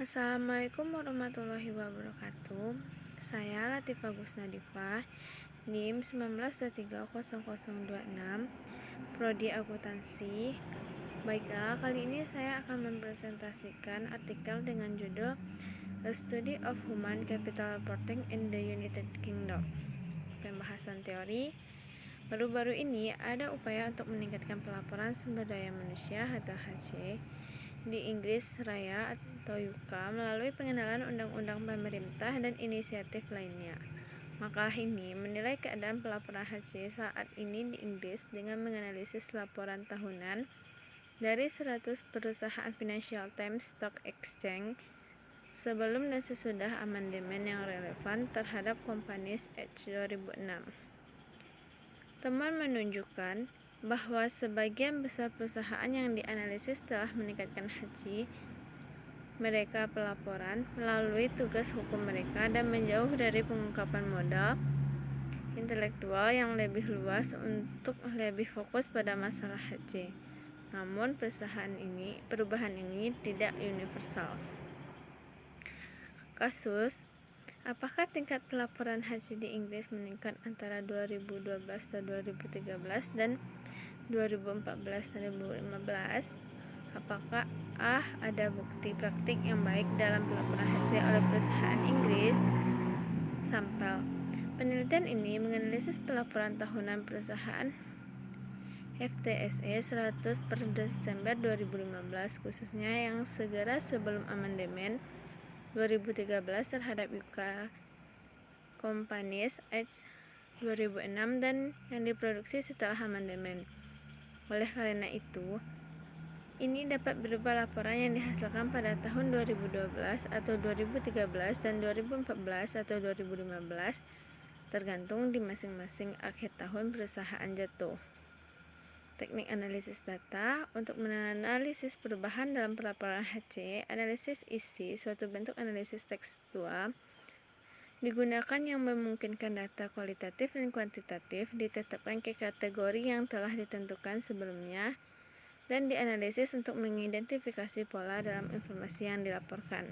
Assalamualaikum warahmatullahi wabarakatuh. Saya Latifah Gusnadifah, NIM 19230026, Prodi Akuntansi. Baiklah, kali ini saya akan mempresentasikan artikel dengan judul A Study of Human Capital Reporting in the United Kingdom. Pembahasan teori. Baru-baru ini ada upaya untuk meningkatkan pelaporan sumber daya manusia atau HC di Inggris Raya atau UK melalui pengenalan undang-undang pemerintah dan inisiatif lainnya. Makalah ini menilai keadaan pelaporan HC saat ini di Inggris dengan menganalisis laporan tahunan dari 100 perusahaan Financial Times Stock Exchange sebelum dan sesudah amandemen yang relevan terhadap Companies Act 2006. Temuan menunjukkan bahwa sebagian besar perusahaan yang dianalisis telah meningkatkan haji mereka pelaporan melalui tugas hukum mereka dan menjauh dari pengungkapan modal intelektual yang lebih luas untuk lebih fokus pada masalah HC. Namun perubahan ini tidak universal. Kasus: apakah tingkat pelaporan HC di Inggris meningkat antara 2012 dan 2013 dan 2014-2015? Apakah ada bukti praktik yang baik dalam pelaporan HC oleh perusahaan Inggris? Sampel penelitian ini menganalisis pelaporan tahunan perusahaan FTSE 100 per Desember 2015, khususnya yang segera sebelum amandemen 2013 terhadap UK Companies Act 2006 dan yang diproduksi setelah amandemen. Oleh karena itu, ini dapat berupa laporan yang dihasilkan pada tahun 2012 atau 2013 dan 2014 atau 2015, tergantung di masing-masing akhir tahun perusahaan jatuh. Teknik analisis data. Untuk menganalisis perubahan dalam pelaporan HC, analisis isi, suatu bentuk analisis tekstual, digunakan yang memungkinkan data kualitatif dan kuantitatif ditetapkan ke kategori yang telah ditentukan sebelumnya dan dianalisis untuk mengidentifikasi pola dalam informasi yang dilaporkan.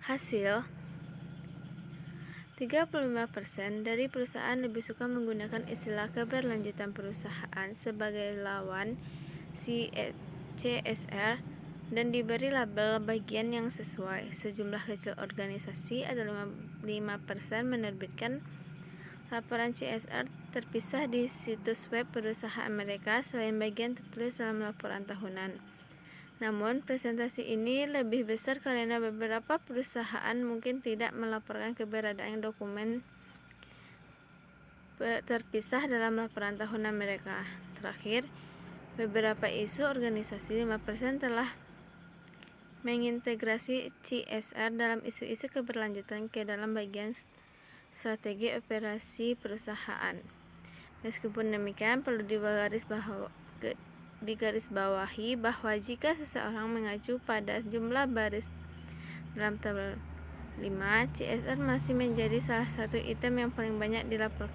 Hasil: 35% dari perusahaan lebih suka menggunakan istilah keberlanjutan perusahaan sebagai lawan CSR dan diberi label bagian yang sesuai. Sejumlah kecil organisasi ada 5% menerbitkan laporan CSR terpisah di situs web perusahaan mereka selain bagian tertulis dalam laporan tahunan. Namun, presentasi ini lebih besar karena beberapa perusahaan mungkin tidak melaporkan keberadaan dokumen terpisah dalam laporan tahunan mereka. Terakhir, beberapa isu organisasi 5% telah mengintegrasi CSR dalam isu-isu keberlanjutan ke dalam bagian strategi operasi perusahaan. Meskipun demikian, perlu digarisbawahi bahwa jika seseorang mengacu pada jumlah baris dalam tabel 5, CSR masih menjadi salah satu item yang paling banyak dilaporkan